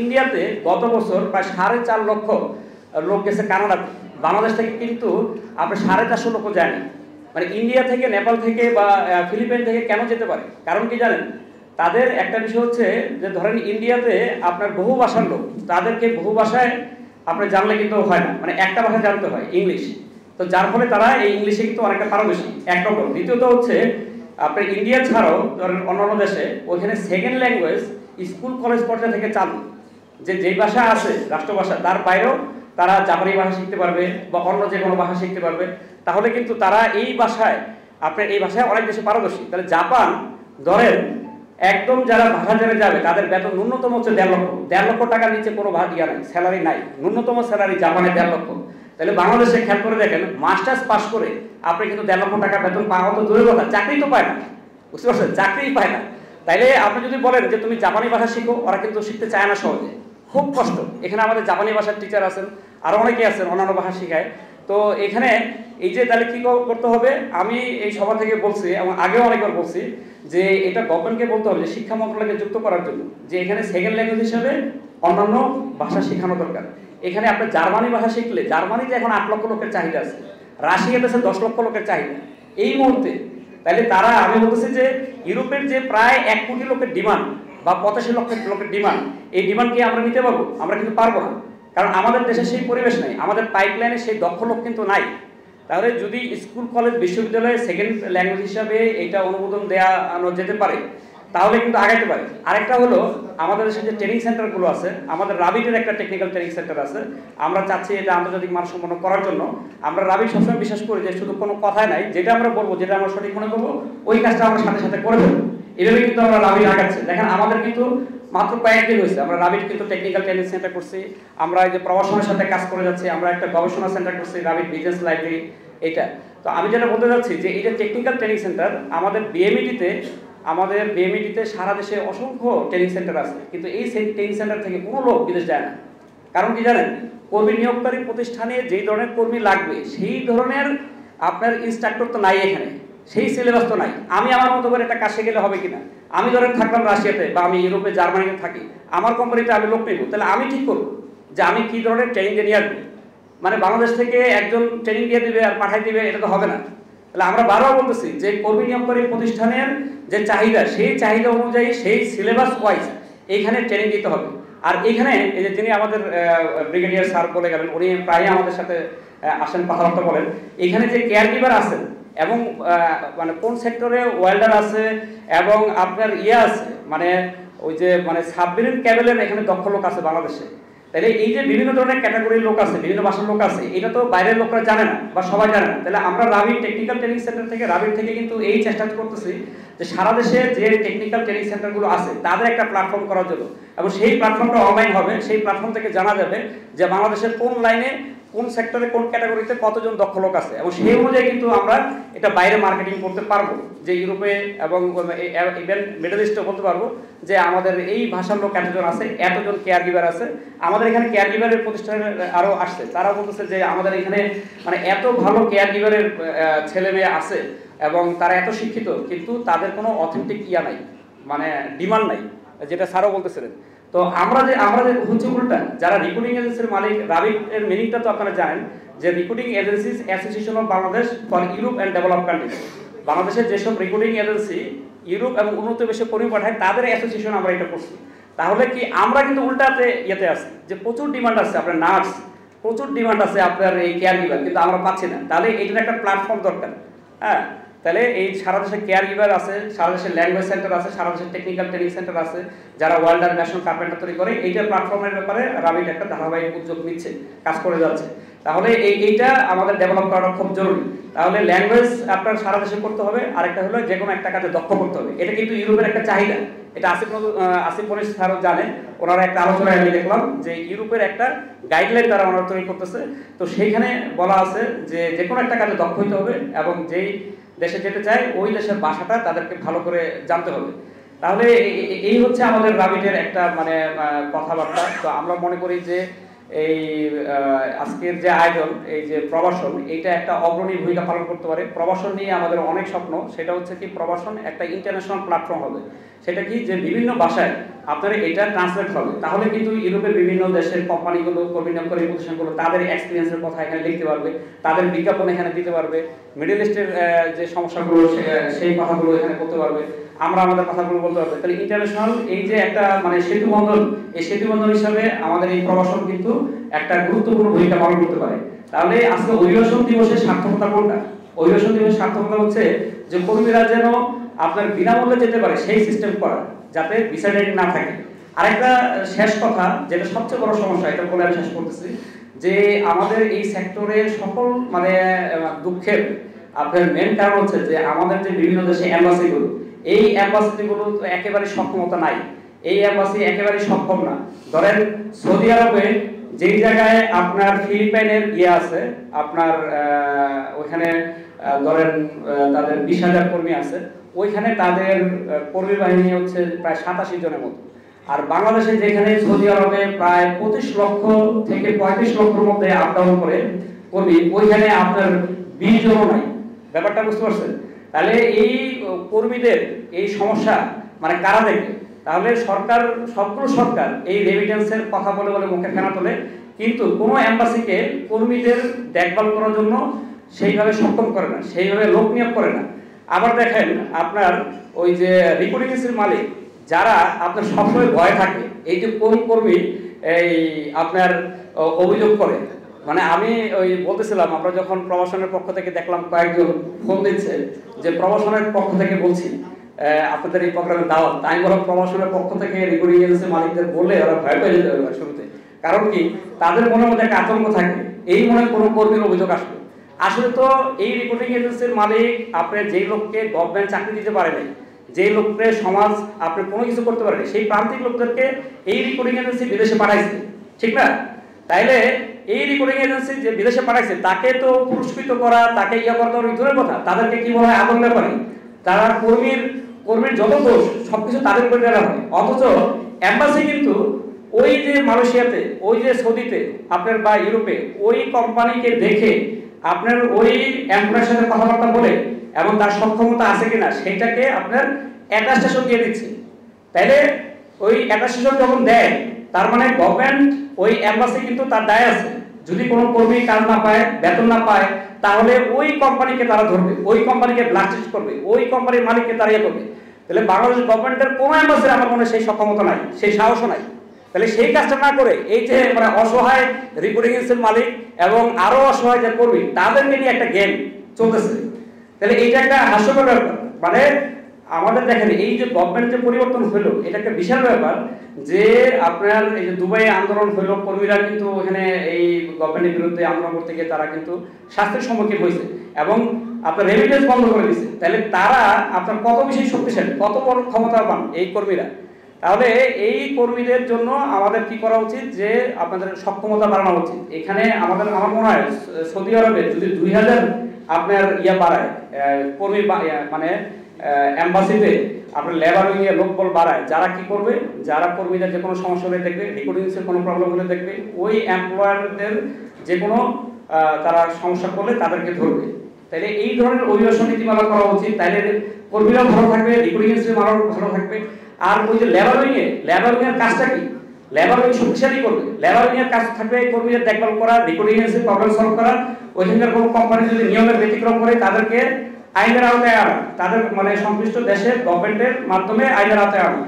ইন্ডিয়াতে গত বছর প্রায় 4.5 লক্ষ লোক গেছে কানাডাতে। বাংলাদেশ থেকে কিন্তু আপনার 450 লক্ষ যায়নি। মানে ইন্ডিয়া থেকে, নেপাল থেকে বা ফিলিপাইন থেকে কেন যেতে পারে? কারণ কি জানেন? তাদের একটা বিষয় হচ্ছে যে ধরেন ইন্ডিয়াতে আপনার বহু ভাষার লোক, তাদেরকে বহু ভাষায় আপনি জানলে কিন্তু হয় না, মানে একটা ভাষা জানতে হয়, ইংলিশ। তো যার ফলে তারা এই ইংলিশে কিন্তু অনেকটা পারদর্শী, একরকম। দ্বিতীয়ত হচ্ছে আপনার ইন্ডিয়া ছাড়াও ধরেন অন্যান্য দেশে ওইখানে সেকেন্ড ল্যাঙ্গুয়েজ স্কুল কলেজ পর্যায়ে থেকে চালু, যে যেই ভাষা আছে রাষ্ট্রভাষা, তার বাইরেও তারা জাপানি ভাষা শিখতে পারবে বা অন্য যে কোনো ভাষা শিখতে পারবে। তাহলে কিন্তু তারা এই ভাষায়, আপনার এই ভাষায় অনেক বেশি পারদর্শী। তাহলে জাপান ধরেন একদম যারা ভাষা জেনে যাবে তাদের বেতন ন্যূনতম হচ্ছে 1.5 লক্ষ টাকার নিচে কোনো ইয়া নাই, স্যালারি নাই। ন্যূনতম স্যালারি জাপানে 1.5 লক্ষ। তাহলে বাংলাদেশে খেয়াল করে দেখেন, মাস্টার্স পাস করে আপনি কিন্তু 1.5 লক্ষ টাকা বেতন পাওয়া তো দূরের কথা, চাকরি তো পায় না। বুঝতে পারছেন? চাকরিই পায় না। তাইলে আপনি যদি বলেন যে তুমি জাপানি ভাষা শিখো, ওরা কিন্তু শিখতে চায় না সহজে, খুব কষ্ট। এখানে আমাদের জাপানি ভাষার টিচার আছেন, আরও অনেকে আছেন অন্যান্য ভাষা শেখায়। তো এখানে এই যে তাহলে কী করতে হবে, আমি এই সভা থেকে বলছি এবং আগেও অনেকবার বলছি যে এটা গভর্নমেন্টকে বলতে হবে যে শিক্ষা মন্ত্রণালয়কে যুক্ত করার জন্য, যে এখানে সেকেন্ড ল্যাঙ্গুয়েজ হিসেবে অন্যান্য ভাষা শেখানো দরকার। এখানে আপনার জার্মানি ভাষা শিখলে, জার্মানিতে এখন 8 লক্ষ লোকের চাহিদা আছে, রাশিয়াতে আছে 10 লক্ষ লোকের চাহিদা এই মুহূর্তে। তাহলে তারা, আমি বলতেছি যে ইউরোপের যে প্রায় 1 কোটি লোকের ডিমান্ড বা 85 লক্ষ লোকের ডিমান্ড, এই ডিমান্ডকে আমরা নিতে পারবো? আমরা কিন্তু পারবো না, কারণ আমাদের দেশে সেই পরিবেশ নেই, আমাদের পাইপলাইনে সেই দক্ষ লোক কিন্তু নাই। তাহলে যদি স্কুল কলেজ বিশ্ববিদ্যালয়ে সেকেন্ড ল্যাঙ্গুয়েজ হিসাবে এটা অনুমোদন দেওয়া যেতে পারে, তাহলে কিন্তু আগাইতে পারে। আরেকটা হলো আমাদের দেশে যে ট্রেনিং সেন্টারগুলো আছে, আমাদের রাবিটের একটা টেকনিক্যাল ট্রেনিং সেন্টার আছে, আমরা চাচ্ছি এটা আন্তর্জাতিক মানসম্পন্ন করার জন্য। আমরা রাবিট সবসময় বিশ্বাস করি যে শুধু কোনো কথায় নাই, যেটা আমরা বলবো, যেটা আমরা সঠিক মনে করবো, ওই কাজটা আমরা সাথে সাথে করে দেবো। এভাবে কিন্তু আমরা রাবিট আগাচ্ছি। দেখেন আমাদের কিন্তু মাত্র কয়েকদিন হয়েছে, আমরা রাবিট কিন্তু টেকনিক্যাল ট্রেনিং সেন্টার করছি, আমরা এই যে প্রবাসনের সাথে কাজ করে যাচ্ছি, আমরা একটা গবেষণা সেন্টার করছি, রাবিট বিজনেস লাইব্রেরি, এটা। তো আমি যেটা বলতে চাচ্ছি যে এই যে টেকনিক্যাল ট্রেনিং সেন্টার আমাদের বিএমইডিতে সারা দেশে অসংখ্য ট্রেনিং সেন্টার আছে, কিন্তু এই ট্রেনিং সেন্টার থেকে কোনো লোক বিদেশ যায় না। কারণ কি জানেন? কর্মী নিয়োগকারী প্রতিষ্ঠানে যেই ধরনের কর্মী লাগবে সেই ধরনের আপনার ইনস্ট্রাক্টর তো নাই এখানে, সেই সিলেবাস তো নাই। আমি আমার মতো করে একটা কাজে গেলে হবে কিনা? আমি ধরেন থাকলাম রাশিয়াতে বা আমি ইউরোপে, জার্মানিতে থাকি, আমার কোম্পানিতে আমি লোক নেব, তাহলে আমি ঠিক করবো যে আমি কী ধরনের ট্রেনিং দিয়ে নিয়ে আসবো। মানে বাংলাদেশ থেকে একজন ট্রেনিং দিয়ে দিবে আর পাঠাই দিবে, এটা তো হবে না। তাহলে আমরা বারবার বলতেছি যে কর্মী নিয়োগকারী প্রতিষ্ঠানের যে চাহিদা, সেই চাহিদা অনুযায়ী সেই সিলেবাস ওয়াইজ এইখানে ট্রেনিং দিতে হবে। আর এইখানে এই যে যিনি আমাদের ব্রিগেডিয়ার স্যার বলে গেলেন, উনি প্রায় আমাদের সাথে আসেন, কথাবার্তা বলেন। এখানে যে কেয়ার গিভার আছেন এবং মানে কোন সেক্টরে ওয়েল্ডার আছে এবং আপনার আছে, মানে ওই যে মানে সাবমেরিন ক্যাবেলের এখানে দক্ষ লোক আছে বাংলাদেশে। তাহলে এই যে বিভিন্ন ধরনের ক্যাটাগরির লোক আছে, বিভিন্ন ভাষার লোক আছে, এটা তো বাইরের লোকরা জানে না বা সবাই জানে না। তাহলে আমরা রাবিট টেকনিক্যাল ট্রেনিং সেন্টার থেকে, রাবিট থেকে কিন্তু এই চেষ্টা করতেছি যে সারা দেশে যে টেকনিক্যাল ট্রেনিং সেন্টারগুলো আছে তাদের একটা প্ল্যাটফর্ম করার জন্য, এবং সেই প্ল্যাটফর্মটা অনলাইন হবে। সেই প্ল্যাটফর্ম থেকে জানা যাবে যে বাংলাদেশের কোন লাইনে, কোন সেক্টরে, কোন ক্যাটাগরিতে কতজন দক্ষ লোক আছে, এবং সেই অনুযায়ী কিন্তু আমরা এটা বাইরে মার্কেটিং করতে পারবো, যে ইউরোপে এবং ইভেন মিডল ইস্টে বলতে পারবো যে আমাদের এই ভাষার লোক এতজন আছে, এতজন কেয়ার গিভার আছে। আমাদের এখানে কেয়ার গিভারের প্রতিষ্ঠানে আরও আসছে, তারা বলতেছে যে আমাদের এখানে মানে এত ভালো কেয়ার গিভারের ছেলে মেয়ে আছে এবং তারা এত শিক্ষিত, কিন্তু তাদের কোনো অথেন্টিক নাই, মানে ডিমান্ড নাই, যেটা স্যারও বলতেছিলেন। তো আমরা যে হচ্ছে উল্টা, যারা রিক্রুটিং এজেন্সির মালিক, রাবিট এর মিনিংটা তো আপনারা জানেন যে recruiting agencies association of Bangladesh for Europe and develop countries. বাংলাদেশের যেসব রিক্রুটিং এজেন্সি ইউরোপ এবং উন্নত দেশে কর্মী পাঠায়, তাদের অ্যাসোসিয়েশন আমরা এটা করছি। তাহলে কি আমরা কিন্তু উল্টাতে ইয়েতে আছি যে প্রচুর ডিমান্ড আছে আপনার নার্স, প্রচুর ডিমান্ড আছে আপনার এই কেয়ার গিভার, কিন্তু আমরা পাচ্ছি না। তাহলে এইটার একটা প্ল্যাটফর্ম দরকার। হ্যাঁ, তাহলে এই সারা দেশে কেয়ার গিভার আছে, সারা দেশে ল্যাঙ্গুয়েজ সেন্টার আছে, সারা দেশে টেকনিক্যাল ট্রেনিং সেন্টার আছে, যারা ওয়েল্ডার, ন্যাশনাল কার্পেন্টার তৈরি করে, এইটা প্ল্যাটফর্মের ব্যাপারে রাবিট একটা ধারাবাহিক উদ্যোগ নিচ্ছে, কাজ করে যাচ্ছে। তাহলে এইটা আমাদের ডেভেলপ করাটা খুব জরুরি। তাহলে ল্যাঙ্গুয়েজ আপনার সারা দেশে করতে হবে, আরেকটা হলো যে কোনো একটা কাজে দক্ষ করতে হবে। এটা কিন্তু ইউরোপের একটা চাহিদা, এটা আসিফ মনির স্যারও জানে। ওনারা একটা আলোচনায় আমি দেখলাম যে ইউরোপের একটা গাইডলাইন তারা ওনারা তৈরি করতেছে। তো সেইখানে বলা আছে যে যে কোনো একটা কাজে দক্ষ হইতে হবে এবং যেই দেশে যেতে চায় ওই দেশের ভাষাটা তাদেরকে ভালো করে জানতে হবে। তাহলে এই হচ্ছে আমাদের রাবিটের একটা মানে কথাবার্তা। তো আমরা মনে করি যে এই আজকের যে আয়োজন, এই যে প্রবাসন, এইটা একটা অগ্রণী ভূমিকা পালন করতে পারে। প্রবাসন নিয়ে আমাদের অনেক স্বপ্ন, সেটা হচ্ছে কি প্রবাসন একটা ইন্টারন্যাশনাল প্ল্যাটফর্ম হবে, সেটা কি যে বিভিন্ন ভাষায় আপনার এটা ট্রান্সলেট হবে, তাহলে কিন্তু ইউরোপের বিভিন্ন দেশের কোম্পানিগুলো, কর্মী নিয়োগকারী প্রতিষ্ঠানগুলো তাদের এক্সপিরিয়েন্সের কথা এখানে লিখতে পারবে, তাদের বিজ্ঞাপন এখানে দিতে পারবে, মিডল ইস্টের যে সমস্যাগুলো সেই কথাগুলো এখানে বলতে পারবে, আমরা আমাদের কথাগুলো বলতে পারবে। তাহলে ইন্টারন্যাশনাল এই যে একটা মানে সেতু বন্ধন, এই সেতু বন্ধন হিসাবে আমাদের এই প্রবাসন কিন্তু একটা গুরুত্বপূর্ণ ভূমিকা পালন করতে পারে। তাহলে আজকে অভিবাসন দিবসের সার্থকতা কোনটা? অভিবাসন দিবসের সার্থকতা হচ্ছে যে কর্মীরা যেন আপনার বিনামূল্যে যেতে পারে সেই সিস্টেম করা, যাতে ভিসা ডেট না থাকে। আরেকটা শেষ কথা, যেটা সবচেয়ে বড় সমস্যা, এটা বলে আমি শেষ করতেছি, যে আমাদের এই সেক্টরের সকল মানে দুঃখের আপনার মেন কারণ হচ্ছে যে আমাদের যে বিভিন্ন দেশে এম্বাসিগুলো, এই এম্বাসিগুলো তো একেবারে সক্ষমতা নাই, এই এম্বাসি একেবারে সক্ষম না। ধরেন সৌদি আরবে যেই জায়গায় আপনার ফিলিপাইনের আছে, আপনার ওইখানে ধরেন তাদের 20,000 কর্মী আছে, ওইখানে তাদের কর্মী বাহিনী হচ্ছে প্রায় 87 জনের মতো। আর বাংলাদেশে যেখানে সৌদি আরবে প্রায় 25 লক্ষ থেকে 35 লক্ষের মধ্যে আপ ডাউন করে কর্মী, ওইখানে আপনার 20 জনও নাই। ব্যাপারটা বুঝতে পারছেন? তাহলে এই কর্মীদের এই সমস্যা মানে কারা দেখবে? তাহলে সরকার, সবগুলো সরকার এই রেমিটেন্সের কথা বলে বলে মুখে ফেনা তোলে, কিন্তু কোনো এম্বাসিকে কর্মীদের দেখভাল করার জন্য সেইভাবে সক্ষম করে না, সেইভাবে লোক নিয়োগ করে না। আবার দেখেন আপনার ওই যে রিক্রুটিং এজেন্সির মালিক যারা আপনার সবসময় ভয় থাকে, এই যে কোন কর্মী এই আপনার অভিযোগ করে, মানে আমি ওই বলতেছিলাম আমরা যখন প্রবাসনের পক্ষ থেকে দেখলাম কয়েকজন ফোন দিচ্ছে যে প্রবাসনের পক্ষ থেকে বলছি আপনাদের এই প্রোগ্রামে দাওয়াত, তাই বললাম প্রবাসনের পক্ষ থেকে রিক্রুটিং এজেন্সি মালিকদের বললে ওরা ভয় পেয়ে যেতে পারবে শুরুতে। কারণ কি, তাদের মনের মধ্যে একটা আতঙ্ক থাকে, এই মনে কোনো কর্মীর অভিযোগ আসবে। আসলে তো এই রিক্রুটিং এজেন্সির মালিক আপনার যেই লোককে গভর্নমেন্ট চাকরি দিতে পারে নাই, যেই লোককে সমাজ আপনি কোনো কিছু করতে পারেনি, সেই প্রান্তিক লোকদেরকে এই রিক্রুটিং এজেন্সি বিদেশে পাঠাইছে, ঠিক না? তাইলে এই রিক্রুটিং এজেন্সি যে বিদেশে পাঠাইছে তাকে তো পুরস্কৃত করা, তাকে ইয়া করা তো দূরের কথা, তাদেরকে কি বলা হয় আদর ব্যাপারে, তারা কর্মীর যত দোষ সবকিছু তাদের উপরে দেওয়া হয়। অথচ এম্বাসি কিন্তু ওই যে মালয়েশিয়াতে, ওই যে সৌদিতে আপনার বা ইউরোপে ওই কোম্পানিকে দেখে আপনার ওই এমপ্লয়ের সাথে কথাবার্তা বলে এবং তার সক্ষমতা আছে কিনা সেটাকে আপনার অ্যাটাস্টেশন দিয়ে দিচ্ছে। তাইলে ওই অ্যাটাস্টেশন যখন দেয়, তার মানে গভর্নমেন্ট ওই এম্বাসি কিন্তু তার দায় আছে, যদি কোনো কর্মী কাজ না পায়, বেতন না পায়, তাহলে ওই কোম্পানিকে তারা ধরবে, ওই কোম্পানিকে ব্ল্যাকলিস্ট করবে, ওই কোম্পানির মালিককে তারা ইয়ে করবে। তাহলে বাংলাদেশ গভর্নমেন্টের কোনো এম্বাসির আমার মনে হয় সেই সক্ষমতা নাই, সেই সাহসও নাই। তাহলে সেই কাজটা না করে এই যে মানে অসহায় রিক্রুটিং এজেন্সির মালিক এবং আরো অসহায় যে কর্মী, তাদেরকে নিয়ে একটা গেম চলতেছে। তাহলে এইটা একটা হাস্যকর ব্যাপার। মানে আমাদের দেখেন এই যে গভর্নমেন্ট যে পরিবর্তন হলো, এটা একটা বিশাল ব্যাপার। যে আপনার এই যে দুবাই আন্দোলন হলো, কর্মীরা কিন্তু ওখানে এই গভর্নমেন্টের বিরুদ্ধে আন্দোলন করতে গিয়ে তারা কিন্তু শাস্তির সম্মুখীন হয়েছে এবং আপনার রেমিটেন্স বন্ধ করে দিয়েছে। তাহলে তারা আপনার কত বেশি শক্তিশালী, কত বড় ক্ষমতা পান এই কর্মীরা। তাহলে এই কর্মীদের জন্য আমাদের কি করা উচিত, যে আপনাদের সক্ষমতা বাড়ানো উচিত। এখানে আমার মনে হয় সৌদি আরবে যদি 2000 আপনার বাড়ায় কর্মী, মানে এম্বাসিতে আপনার লেবার উইংয়ে লোকবল বাড়ায়, যারা কি করবে, যারা কর্মীদের যে কোনো সমস্যা হলে দেখবে, রিক্রুটিংসের কোনো প্রবলেম হলে দেখবে, ওই এমপ্লয়ারদের যে কোনো তারা সমস্যা করলে তাদেরকে ধরবে। তাইলে এই ধরনের অভিবাসন নীতিমালা করা উচিত। তাইলে কর্মীরাও ভালো থাকবে, রিক্রুটিং এজেন্সি ভালো থাকবে। আর ওই যে লেবার উইংয়ের কাজটা কি, লেবার উইং শক্তিশালী করবে। লেবার উইংয়ের কাজ থাকবে কর্মীদের দেখভাল করা, রিক্রুটিং এজেন্সির প্রবলেম সলভ করা। ওইখানকার কোনো কোম্পানি যদি নিয়মের ব্যতিক্রম করে তাদেরকে আইনের আওতায় আনা, তাদের মানে সংশ্লিষ্ট দেশের গভর্নমেন্টের মাধ্যমে আইনের আওতায় আনা।